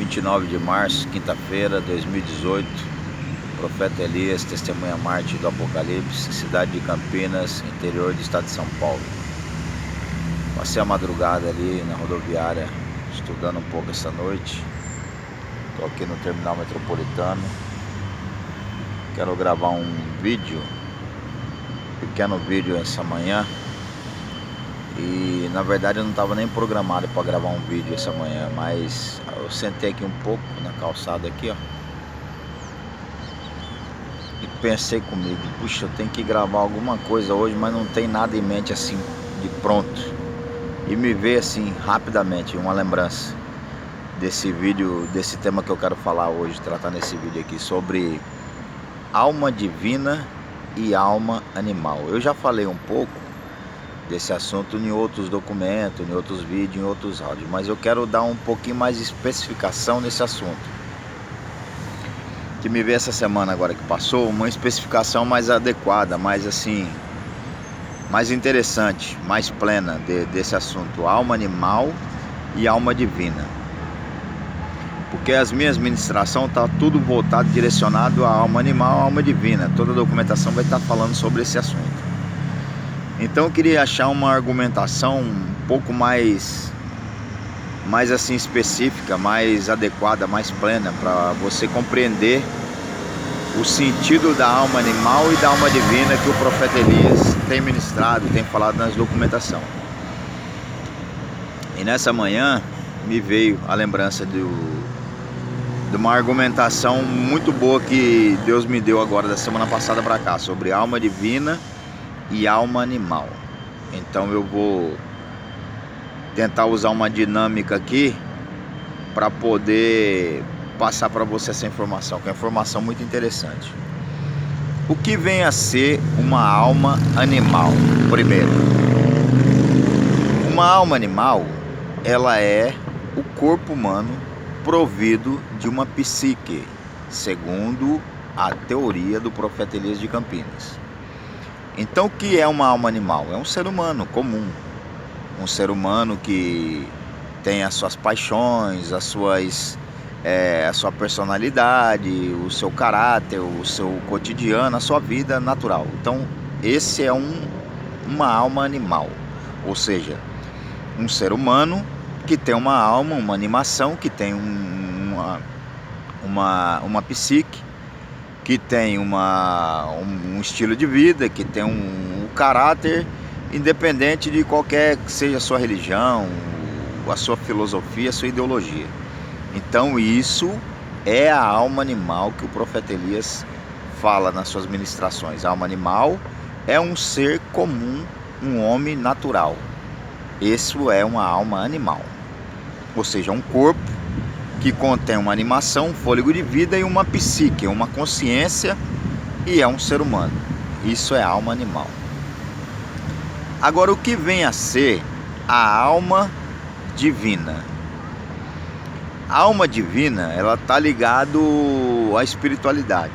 29 de março, quinta-feira, 2018. Profeta Elias, testemunha Marte do Apocalipse, cidade de Campinas, interior do estado de São Paulo. Passei a madrugada ali na rodoviária, estudando um pouco essa noite. Estou aqui no terminal metropolitano. Quero gravar um pequeno vídeo essa manhã. E na verdade eu não estava nem programado para gravar um vídeo essa manhã, mas eu sentei aqui um pouco na calçada aqui, ó, e pensei comigo, puxa, eu tenho que gravar alguma coisa hoje, mas não tem nada em mente assim de pronto. E me veio assim rapidamente uma lembrança desse vídeo, desse tema que eu quero falar hoje, tratar nesse vídeo aqui sobre alma divina e alma animal. Eu já falei um pouco desse assunto em outros documentos, em outros vídeos, em outros áudios, mas eu quero dar um pouquinho mais de especificação nesse assunto, que me veio essa semana agora que passou, uma especificação mais adequada, mais assim, mais interessante, mais plena desse assunto, alma animal e alma divina. Porque as minhas ministrações tá tudo voltado, direcionado à alma animal, à alma divina. Toda a documentação vai estar falando sobre esse assunto. Então eu queria achar uma argumentação um pouco mais assim específica, mais adequada, mais plena, para você compreender o sentido da alma animal e da alma divina que o profeta Elias tem ministrado, tem falado nas documentações. E nessa manhã me veio a lembrança de uma argumentação muito boa que Deus me deu agora da semana passada para cá, sobre alma divina e alma animal. Então eu vou tentar usar uma dinâmica aqui para poder passar para você essa informação, que é uma informação muito interessante. O que vem a ser uma alma animal? Primeiro, uma alma animal, ela é o corpo humano provido de uma psique, segundo a teoria do profeta Elias de Campinas. Então o que é uma alma animal? É um ser humano comum, um ser humano que tem as suas paixões, a sua personalidade, o seu caráter, o seu cotidiano, a sua vida natural. Então esse é uma alma animal, ou seja, um ser humano que tem uma alma, uma animação, que tem uma psique, que tem um estilo de vida, que tem um caráter, independente de qualquer que seja a sua religião, a sua filosofia, a sua ideologia. Então isso é a alma animal que o profeta Elias fala nas suas ministrações. A alma animal é um ser comum, um homem natural. Isso é uma alma animal, ou seja, um corpo que contém uma animação, um fôlego de vida e uma psique, uma consciência, e é um ser humano. Isso é alma animal. Agora, o que vem a ser a alma divina? A alma divina, ela está ligada à espiritualidade,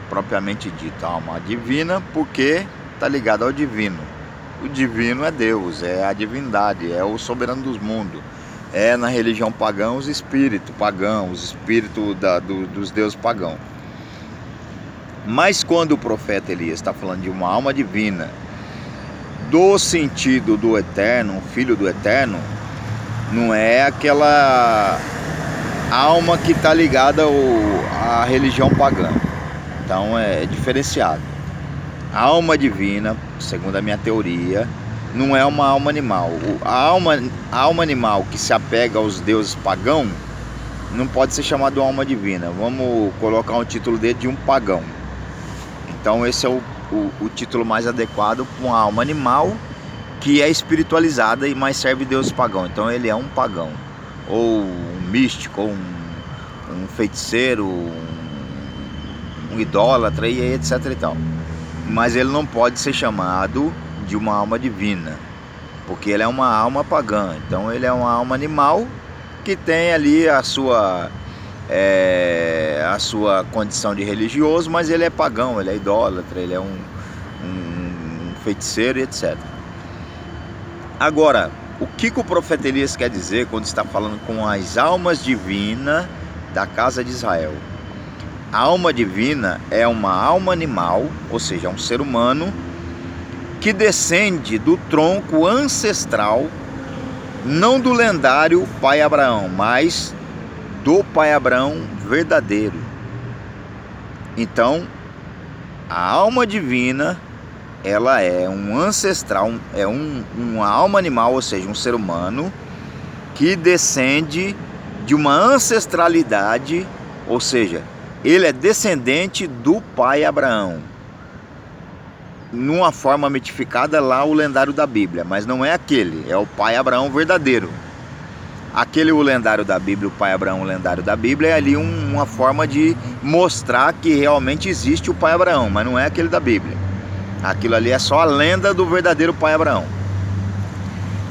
propriamente dita. A alma divina, porque está ligada ao divino. O divino é Deus, é a divindade, é o soberano dos mundos. É na religião pagã os espíritos pagãos, os espíritos dos deuses pagãos. Mas quando o profeta Elias está falando de uma alma divina, do sentido do eterno, filho do eterno, não é aquela alma que está ligada à religião pagã. Então é diferenciado. A alma divina, segundo a minha teoria, não é uma alma animal. A alma animal que se apega aos deuses pagãos não pode ser chamada de alma divina. Vamos colocar um título dele de um pagão. Então esse é o título mais adequado para uma alma animal que é espiritualizada e mais serve deuses pagãos. Então ele é um pagão, ou um místico, ou um feiticeiro, um idólatra e etc e tal. Mas ele não pode ser chamado de uma alma divina, porque ele é uma alma pagã. Então ele é uma alma animal que tem ali a sua condição de religioso, mas ele é pagão, ele é idólatra, ele é um feiticeiro e etc. Agora, o que o profeta Elias quer dizer quando está falando com as almas divinas da casa de Israel. A alma divina é uma alma animal, ou seja, é um ser humano que descende do tronco ancestral, não do lendário pai Abraão, mas do pai Abraão verdadeiro. Então, a alma divina, ela é um ancestral, é uma alma animal, ou seja, um ser humano que descende de uma ancestralidade, ou seja, ele é descendente do pai Abraão, numa forma mitificada lá o lendário da Bíblia, mas não é aquele, é o pai Abraão verdadeiro. Aquele o lendário da Bíblia, o pai Abraão, o lendário da Bíblia, é ali uma forma de mostrar que realmente existe o pai Abraão, mas não é aquele da Bíblia. Aquilo ali é só a lenda do verdadeiro pai Abraão.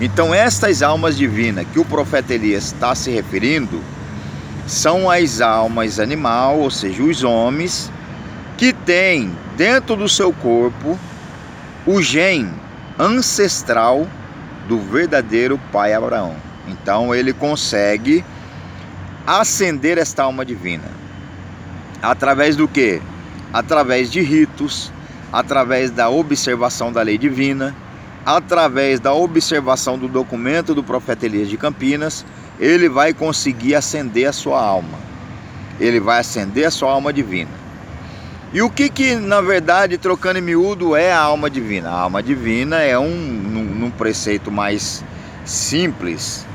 Então estas almas divinas que o profeta Elias está se referindo são as almas animal, ou seja, os homens que têm dentro do seu corpo o gene ancestral do verdadeiro pai Abraão. Então ele consegue ascender esta alma divina. Através do quê? Através de ritos, através da observação da lei divina, através da observação do documento do profeta Elias de Campinas, ele vai conseguir ascender a sua alma. Ele vai ascender a sua alma divina. E o que na verdade, trocando em miúdo, é a alma divina? A alma divina é num preceito mais simples,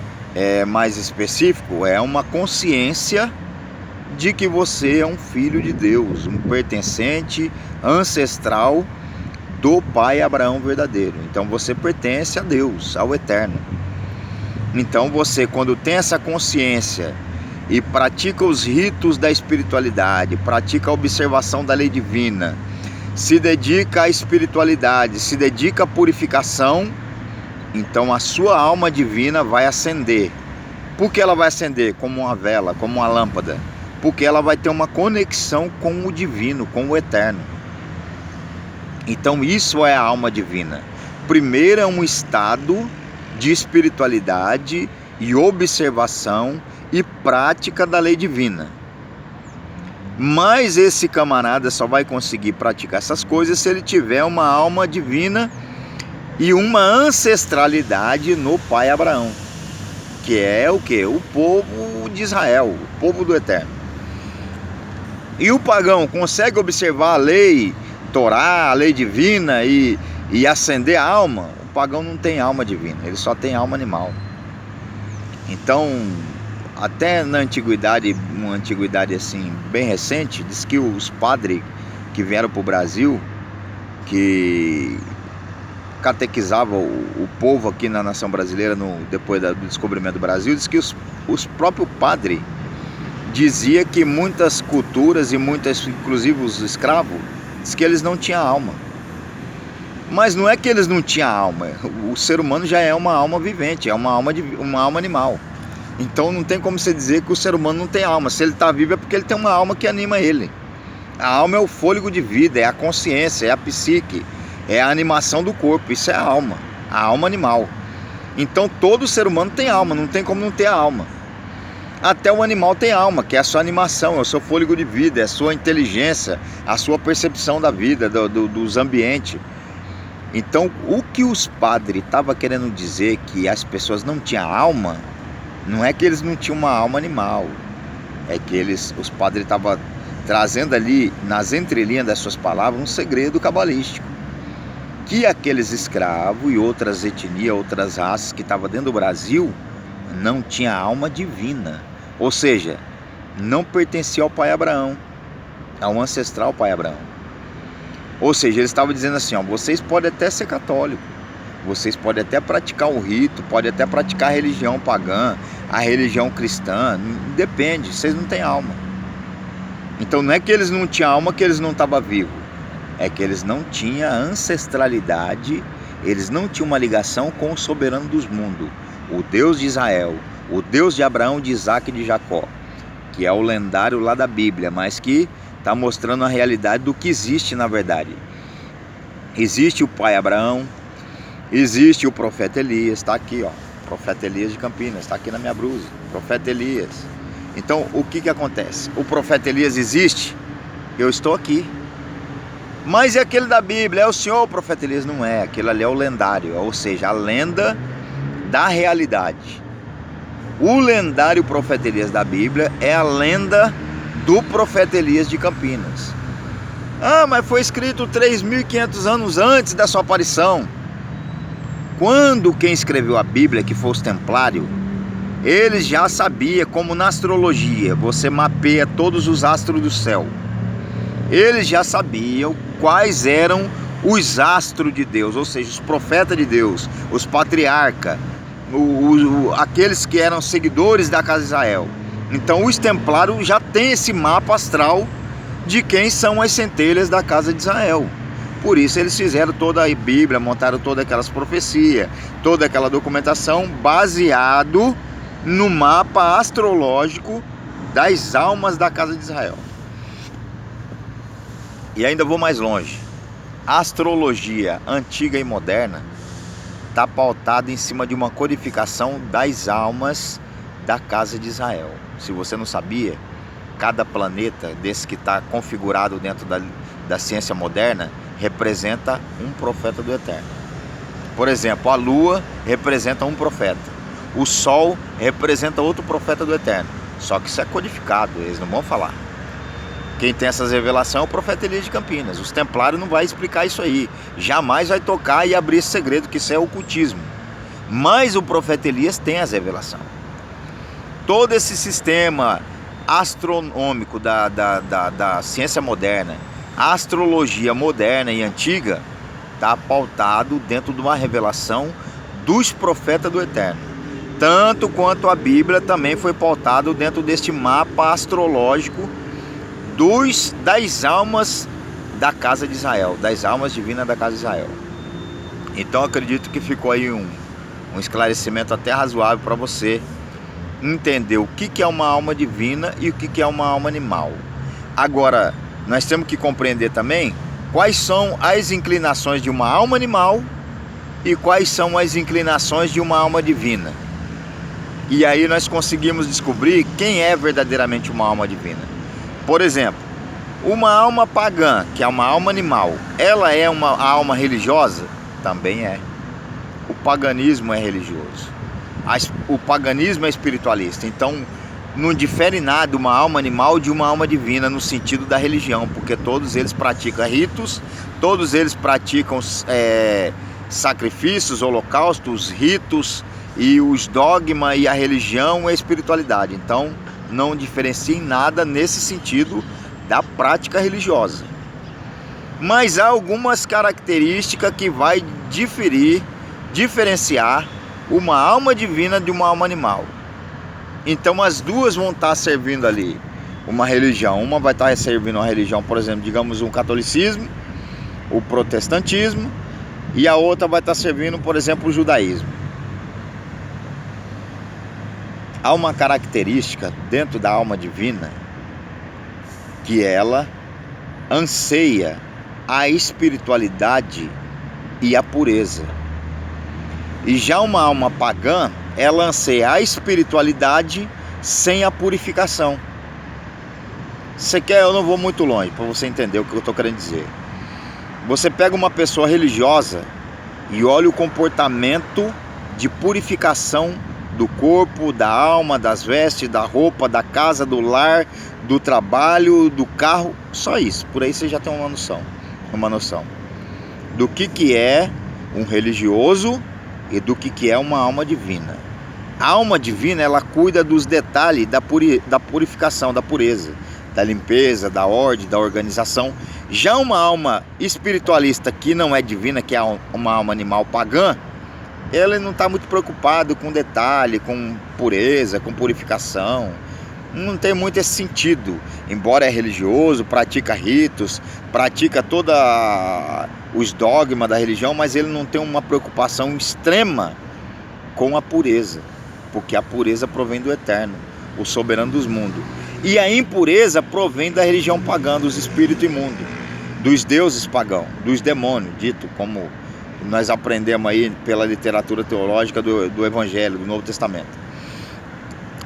mais específico, é uma consciência de que você é um filho de Deus, um pertencente ancestral do pai Abraão verdadeiro. Então você pertence a Deus, ao Eterno. Então você, quando tem essa consciência e pratica os ritos da espiritualidade, pratica a observação da lei divina, se dedica à espiritualidade, se dedica à purificação, então a sua alma divina vai acender. Por que ela vai acender? Como uma vela, como uma lâmpada. Porque ela vai ter uma conexão com o divino, com o eterno. Então isso é a alma divina. Primeiro é um estado de espiritualidade e observação e prática da lei divina. Mas esse camarada só vai conseguir praticar essas coisas se ele tiver uma alma divina e uma ancestralidade no pai Abraão, que é o quê? O povo de Israel, o povo do Eterno. E o pagão consegue observar a lei Torá, a lei divina e ascender a alma? O pagão não tem alma divina, ele só tem alma animal. Então, até na antiguidade, uma antiguidade assim bem recente, diz que os padres que vieram para o Brasil, que catequizavam o povo aqui na nação brasileira depois do descobrimento do Brasil, diz que os próprios padres dizia que muitas culturas e muitas, inclusive os escravos, diz que eles não tinham alma. Mas não é que eles não tinham alma, o ser humano já é uma alma vivente, é uma alma animal. Então não tem como você dizer que o ser humano não tem alma. Se ele está vivo é porque ele tem uma alma que anima ele. A alma é o fôlego de vida, é a consciência, é a psique, é a animação do corpo, isso é a alma animal. Então todo ser humano tem alma, não tem como não ter a alma. Até o animal tem alma, que é a sua animação, é o seu fôlego de vida, é a sua inteligência, a sua percepção da vida, dos ambientes. Então o que os padres estavam querendo dizer que as pessoas não tinham alma, não é que eles não tinham uma alma animal, é que os padres estavam trazendo ali, nas entrelinhas das suas palavras, um segredo cabalístico. Que aqueles escravos e outras etnias, outras raças que estavam dentro do Brasil, não tinham alma divina. Ou seja, não pertencia ao pai Abraão, ao ancestral pai Abraão. Ou seja, eles estavam dizendo assim, ó, vocês podem até ser católicos, vocês podem até praticar o rito, podem até praticar a religião pagã, a religião cristã, depende, vocês não têm alma. Então não é que eles não tinham alma, que eles não estavam vivos, é que eles não tinham ancestralidade, eles não tinham uma ligação com o soberano dos mundos, o Deus de Israel, o Deus de Abraão, de Isaac e de Jacó, que é o lendário lá da Bíblia, mas que está mostrando a realidade do que existe na verdade. Existe o pai Abraão, existe o profeta Elias, está aqui, ó, profeta Elias de Campinas, está aqui na minha blusa, profeta Elias. Então, o que acontece? O profeta Elias existe? Eu estou aqui. Mas é aquele da Bíblia, é o Senhor o profeta Elias? Não é, aquele ali é o lendário, ou seja, a lenda da realidade. O lendário profeta Elias da Bíblia é a lenda do profeta Elias de Campinas. Ah, mas foi escrito 3.500 anos antes da sua aparição. Quando quem escreveu a Bíblia, que foi os templários, eles já sabiam, como na astrologia, você mapeia todos os astros do céu. Eles já sabiam quais eram os astros de Deus, ou seja, os profetas de Deus, os patriarcas, aqueles que eram seguidores da casa de Israel. Então os templários já têm esse mapa astral de quem são as centelhas da casa de Israel. Por isso eles fizeram toda a Bíblia, montaram todas aquelas profecias, toda aquela documentação baseado no mapa astrológico das almas da casa de Israel. E ainda vou mais longe. A astrologia antiga e moderna está pautada em cima de uma codificação das almas da casa de Israel. Se você não sabia, cada planeta desse que está configurado dentro da ciência moderna representa um profeta do Eterno. Por exemplo, a Lua representa um profeta, o Sol representa outro profeta do Eterno. Só que isso é codificado, eles não vão falar. Quem tem essas revelações é o profeta Elias de Campinas. Os templários não vão explicar isso aí, jamais vai tocar e abrir esse segredo, que isso é ocultismo. Mas o profeta Elias tem as revelações. Todo esse sistema astronômico da ciência moderna, a astrologia moderna e antiga, está pautado dentro de uma revelação dos profetas do Eterno. Tanto quanto a Bíblia também foi pautado dentro deste mapa astrológico das almas da casa de Israel, das almas divinas da casa de Israel. Então acredito que ficou aí um esclarecimento até razoável para você entender o que é uma alma divina e o que é uma alma animal. Agora, nós temos que compreender também quais são as inclinações de uma alma animal e quais são as inclinações de uma alma divina. E aí nós conseguimos descobrir quem é verdadeiramente uma alma divina. Por exemplo, uma alma pagã, que é uma alma animal, ela é uma alma religiosa? Também é. O paganismo é religioso. O paganismo é espiritualista. Então, não difere nada uma alma animal de uma alma divina no sentido da religião, porque todos eles praticam ritos, todos eles praticam sacrifícios, holocaustos, ritos e os dogmas e a religião e a espiritualidade. Então, não diferencia em nada nesse sentido da prática religiosa. Mas há algumas características que vai diferenciar uma alma divina de uma alma animal. Então as duas vão estar servindo ali uma religião. Uma vai estar servindo uma religião, por exemplo, digamos um catolicismo, o protestantismo, e a outra vai estar servindo, por exemplo, o judaísmo. Há uma característica dentro da alma divina que ela anseia a espiritualidade e a pureza. E já uma alma pagã, ela anseia a espiritualidade sem a purificação. Você quer, eu não vou muito longe para você entender o que eu estou querendo dizer. Você pega uma pessoa religiosa e olha o comportamento de purificação do corpo, da alma, das vestes, da roupa, da casa, do lar, do trabalho, do carro, só isso. Por aí você já tem uma noção do que é um religioso e do que é uma alma divina. A alma divina, ela cuida dos detalhes da purificação, da pureza, da limpeza, da ordem, da organização. Já uma alma espiritualista que não é divina, que é uma alma animal pagã, ele não está muito preocupado com detalhe, com pureza, com purificação. Não tem muito esse sentido. Embora é religioso, pratica ritos, pratica todos os dogmas da religião, mas ele não tem uma preocupação extrema com a pureza, porque a pureza provém do Eterno, o soberano dos mundos. E a impureza provém da religião pagã, dos espíritos imundos, dos deuses pagãos, dos demônios, dito como nós aprendemos aí pela literatura teológica do Evangelho, do Novo Testamento.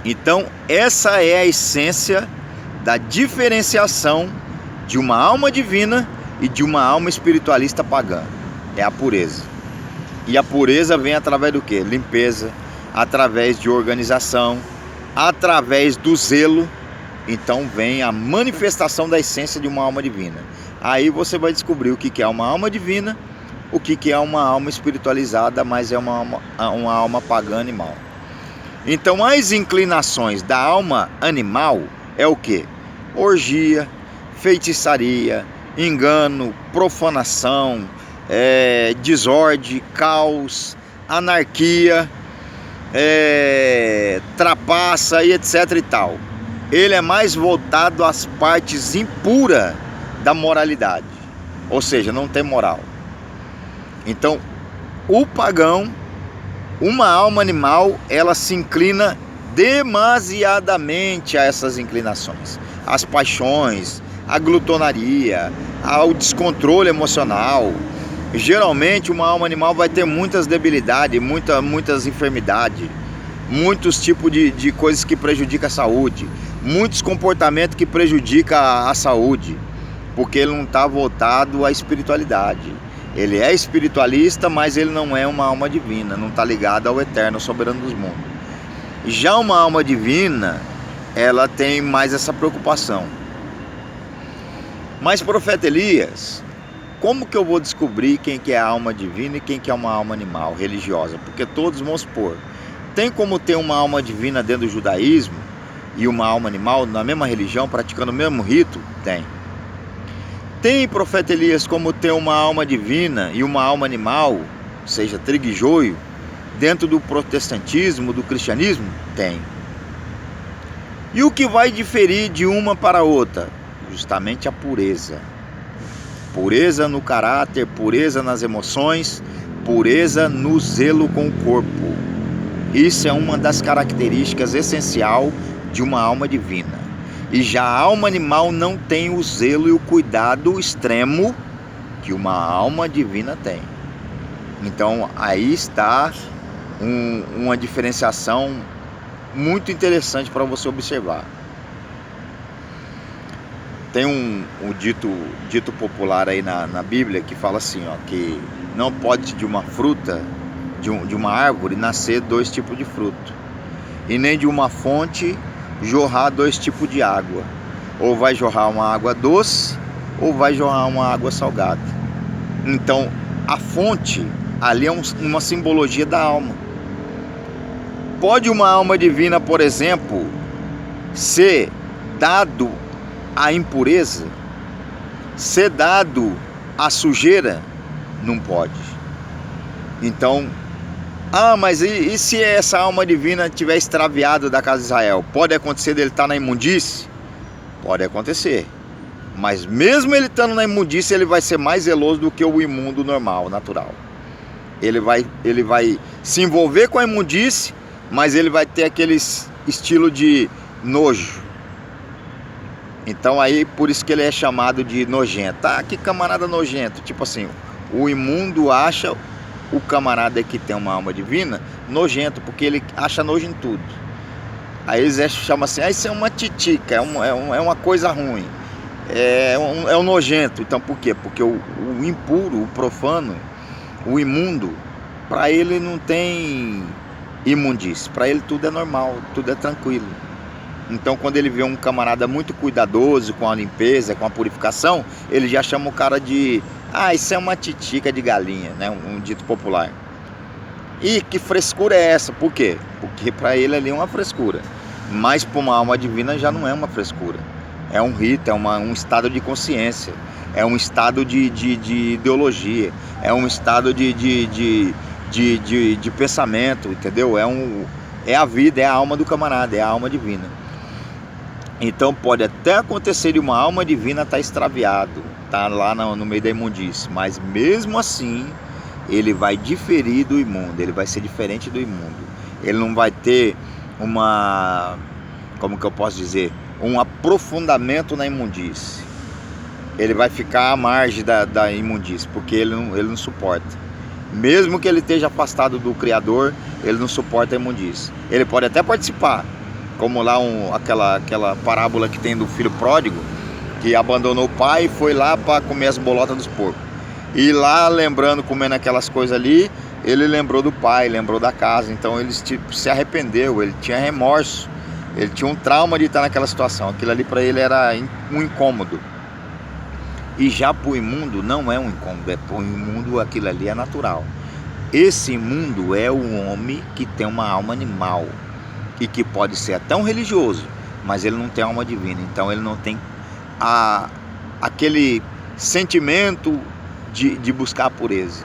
Então, essa é a essência da diferenciação de uma alma divina e de uma alma espiritualista pagã. É a pureza. E a pureza vem através do quê? Limpeza, através de organização, através do zelo. Então vem a manifestação da essência de uma alma divina. Aí você vai descobrir o que é uma alma divina, o que é uma alma espiritualizada, mas é uma alma pagã animal. Então as inclinações da alma animal é o quê? Orgia, feitiçaria, engano, profanação, desordem, caos, anarquia, trapaça e etc e tal. Ele é mais voltado às partes impuras da moralidade, ou seja, não tem moral. Então, o pagão, uma alma animal, ela se inclina demasiadamente a essas inclinações, às paixões, à glutonaria, ao descontrole emocional. Geralmente uma alma animal vai ter muitas debilidades, muitas enfermidades, muitos tipos de coisas que prejudicam a saúde, muitos comportamentos que prejudicam a saúde, porque ele não está voltado à espiritualidade. Ele é espiritualista, mas ele não é uma alma divina, não está ligado ao eterno soberano dos mundos. Já uma alma divina, ela tem mais essa preocupação. Mas, profeta Elias, como que eu vou descobrir quem que é a alma divina e quem que é uma alma animal, religiosa? Porque todos, vamos supor, tem como ter uma alma divina dentro do judaísmo e uma alma animal na mesma religião, praticando o mesmo rito? Tem. Tem, profeta Elias, como ter uma alma divina e uma alma animal, seja trigo e joio, dentro do protestantismo, do cristianismo? Tem. E o que vai diferir de uma para outra? Justamente a pureza. Pureza no caráter, pureza nas emoções, pureza no zelo com o corpo. Isso é uma das características essenciais de uma alma divina. E já a alma animal não tem o zelo e o cuidado extremo que uma alma divina tem. Então aí está uma diferenciação muito interessante para você observar. Tem um dito popular aí na Bíblia que fala assim, ó, que não pode de uma fruta, de uma árvore, nascer dois tipos de fruto, e nem de uma fonte jorrar dois tipos de água. Ou vai jorrar uma água doce, ou vai jorrar uma água salgada. Então, a fonte ali é uma simbologia da alma. Pode uma alma divina, por exemplo, ser dado a impureza, ser dado a sujeira? Não pode. Então, mas e se essa alma divina estiver extraviado da casa de Israel? Pode acontecer dele estar na imundície? Pode acontecer. Mas mesmo ele estando na imundície, ele vai ser mais zeloso do que o imundo normal, natural. Ele vai se envolver com a imundície, mas ele vai ter aquele estilo de nojo. Então aí, por isso que ele é chamado de nojento. Ah, que camarada nojento. Tipo assim, o imundo acha o camarada que tem uma alma divina nojento, porque ele acha nojo em tudo. Aí eles chamam assim, isso é uma titica, é uma coisa ruim, é um nojento. Então por quê? Porque o impuro, o profano, o imundo, para ele não tem imundície, para ele tudo é normal, tudo é tranquilo. Então quando ele vê um camarada muito cuidadoso com a limpeza, com a purificação, ele já chama o cara de isso é uma titica de galinha, né? Um dito popular. E que frescura é essa? Por quê? Porque para ele ali é uma frescura. Mas para uma alma divina já não é uma frescura. É um rito, é um estado de consciência. É um estado de ideologia. É um estado de pensamento, entendeu? É a vida, é a alma do camarada, é a alma divina. Então pode até acontecer de uma alma divina estar extraviado, tá lá no meio da imundície, mas mesmo assim ele vai diferir do imundo, ele vai ser diferente do imundo. Ele não vai ter como que eu posso dizer, um aprofundamento na imundície. Ele vai ficar à margem da imundície, porque ele não suporta. Mesmo que ele esteja afastado do Criador, ele não suporta a imundície. Ele pode até participar, Como lá aquela parábola que tem do filho pródigo, que abandonou o pai e foi lá para comer as bolotas dos porcos. E lá, lembrando, comendo aquelas coisas ali, ele lembrou do pai, lembrou da casa. Então ele se arrependeu, ele tinha remorso, ele tinha um trauma de estar naquela situação. Aquilo ali para ele era um incômodo. E já para o imundo não é um incômodo, para o imundo aquilo ali é natural. Esse imundo é o homem que tem uma alma animal e que pode ser até um religioso, mas ele não tem alma divina. Então ele não tem aquele sentimento de buscar a pureza.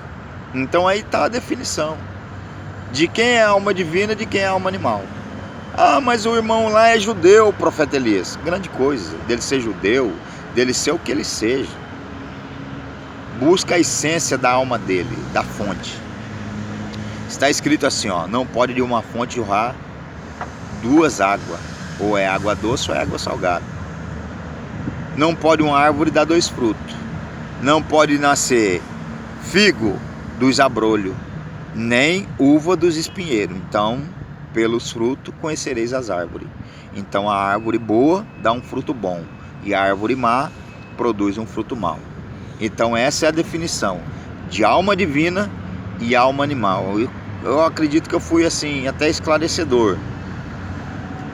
Então aí está a definição de quem é alma divina e de quem é alma animal. Ah, mas o irmão lá é judeu, o profeta Elias. Grande coisa, dele ser judeu, dele ser o que ele seja. Busca a essência da alma dele, da fonte. Está escrito assim, ó, não pode de uma fonte jorrar duas águas, ou é água doce ou é água salgada. Não pode uma árvore dar dois frutos. Não pode nascer figo dos abrolhos, nem uva dos espinheiros. Então, pelos frutos conhecereis as árvores. Então, a árvore boa dá um fruto bom, e a árvore má produz um fruto mau. Então, essa é a definição de alma divina e alma animal. Eu acredito que eu fui assim, até esclarecedor.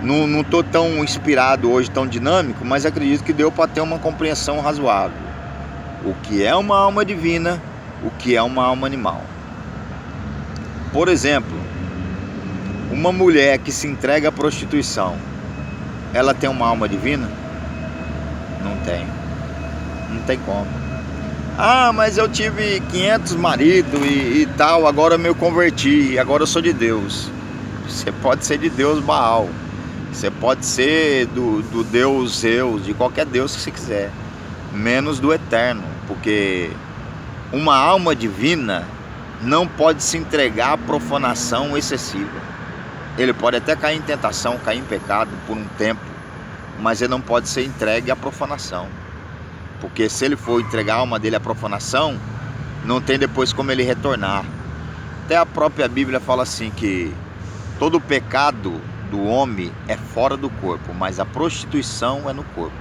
Não estou tão inspirado hoje, tão dinâmico, mas acredito que deu para ter uma compreensão razoável. O que é uma alma divina, o que é uma alma animal. Por exemplo, uma mulher que se entrega à prostituição, ela tem uma alma divina? Não tem. Não tem como. Ah, mas eu tive 500 maridos e tal, agora eu me converti, agora eu sou de Deus. Você pode ser de Deus Baal. Você pode ser do Deus Zeus, de qualquer Deus que você quiser, menos do eterno, porque uma alma divina não pode se entregar à profanação excessiva. Ele pode até cair em tentação, cair em pecado por um tempo, mas ele não pode ser entregue à profanação, porque se ele for entregar a alma dele à profanação, não tem depois como ele retornar. Até a própria Bíblia fala assim que todo pecado do homem é fora do corpo, mas a prostituição é no corpo.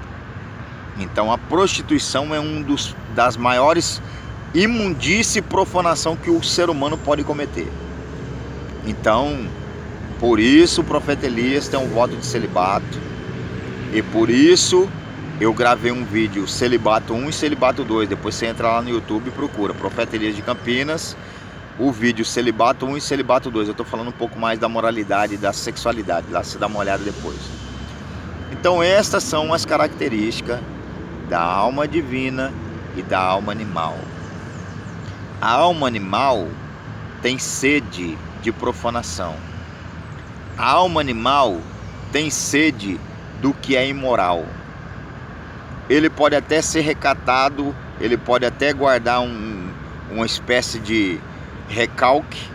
Então a prostituição é das maiores imundície e profanação que o ser humano pode cometer. Então, por isso o profeta Elias tem um voto de celibato, e por isso eu gravei um vídeo celibato 1 e celibato 2. Depois você entra lá no YouTube e procura profeta Elias de Campinas, o vídeo celibato 1 e celibato 2. Eu estou falando um pouco mais da moralidade e da sexualidade, lá você dá uma olhada depois. Então estas são as características da alma divina e da alma animal. A alma animal tem sede de profanação. A alma animal tem sede do que é imoral. Ele pode até ser recatado, ele pode até guardar uma espécie de recalque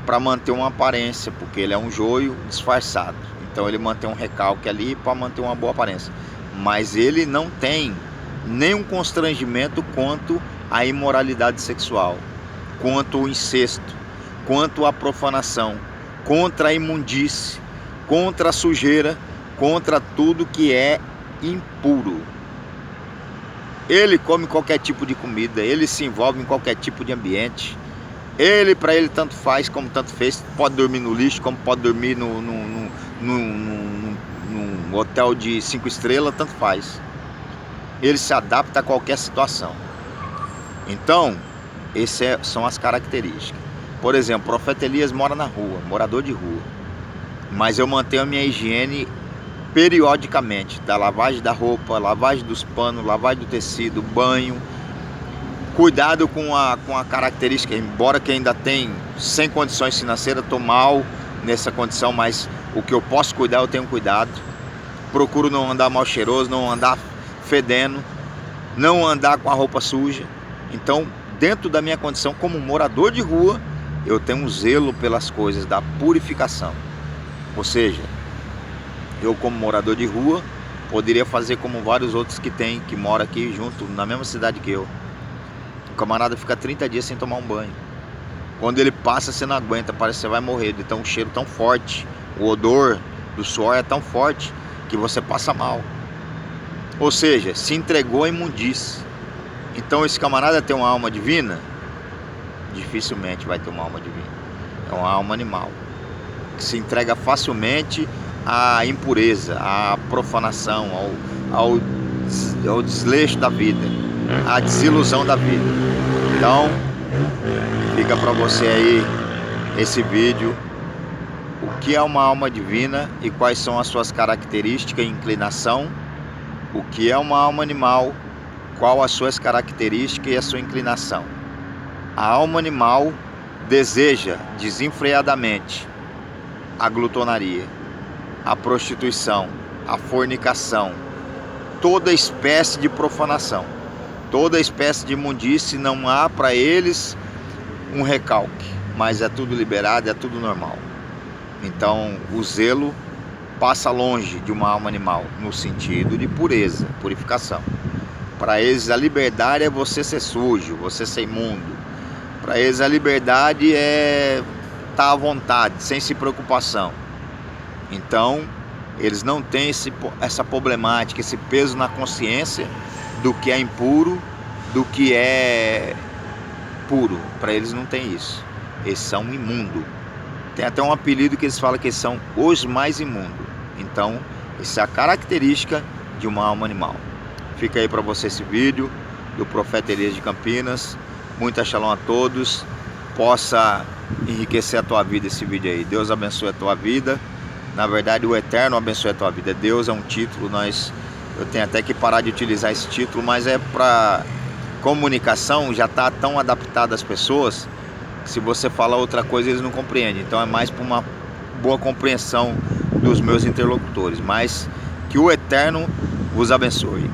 para manter uma aparência, porque ele é um joio disfarçado. Então ele mantém um recalque ali para manter uma boa aparência. Mas ele não tem nenhum constrangimento quanto à imoralidade sexual, quanto ao incesto, quanto à profanação, contra a imundície, contra a sujeira, contra tudo que é impuro. Ele come qualquer tipo de comida, ele se envolve em qualquer tipo de ambiente. Para ele tanto faz como tanto fez. Pode dormir no lixo, como pode dormir num hotel de 5 estrelas, tanto faz. Ele se adapta a qualquer situação. Então, essas são as características. Por exemplo, o profeta Elias mora na rua, morador de rua. Mas eu mantenho a minha higiene periodicamente, da lavagem da roupa, lavagem dos panos, lavagem do tecido, banho. Cuidado com a característica, embora que ainda tem sem condições financeiras, estou mal nessa condição, mas o que eu posso cuidar, eu tenho cuidado. Procuro não andar mal cheiroso, não andar fedendo, não andar com a roupa suja. Então, dentro da minha condição como morador de rua, eu tenho um zelo pelas coisas da purificação. Ou seja, eu como morador de rua, poderia fazer como vários outros que moram aqui junto, na mesma cidade que eu. O camarada fica 30 dias sem tomar um banho. Quando ele passa, você não aguenta, parece que você vai morrer de tão cheiro tão forte, o odor do suor é tão forte que você passa mal. Ou seja, se entregou à imundície. Então esse camarada tem uma alma divina? Dificilmente vai ter uma alma divina. É uma alma animal, que se entrega facilmente à impureza, à profanação, ao desleixo da vida, à desilusão da vida. Então, fica para você aí esse vídeo, o que é uma alma divina e quais são as suas características e inclinação, o que é uma alma animal, qual as suas características e a sua inclinação. A alma animal deseja desenfreadamente a glutonaria, a prostituição, a fornicação, toda espécie de profanação, toda espécie de imundície. Não há para eles um recalque, mas é tudo liberado, é tudo normal. Então o zelo passa longe de uma alma animal, no sentido de pureza, purificação. Para eles a liberdade é você ser sujo, você ser imundo. Para eles a liberdade é estar à vontade, sem se preocupação. Então eles não têm essa problemática, esse peso na consciência do que é impuro, do que é puro. Para eles não tem isso. Eles são imundos. Tem até um apelido que eles falam que eles são os mais imundos. Então, essa é a característica de uma alma animal. Fica aí para você esse vídeo do Profeta Elias de Campinas. Muita shalom a todos. Possa enriquecer a tua vida esse vídeo aí. Deus abençoe a tua vida. Na verdade, o Eterno abençoe a tua vida. Deus é um título. Eu tenho até que parar de utilizar esse título, mas é para comunicação. Já está tão adaptado às pessoas que se você falar outra coisa eles não compreendem. Então é mais para uma boa compreensão dos meus interlocutores. Mas que o Eterno vos abençoe.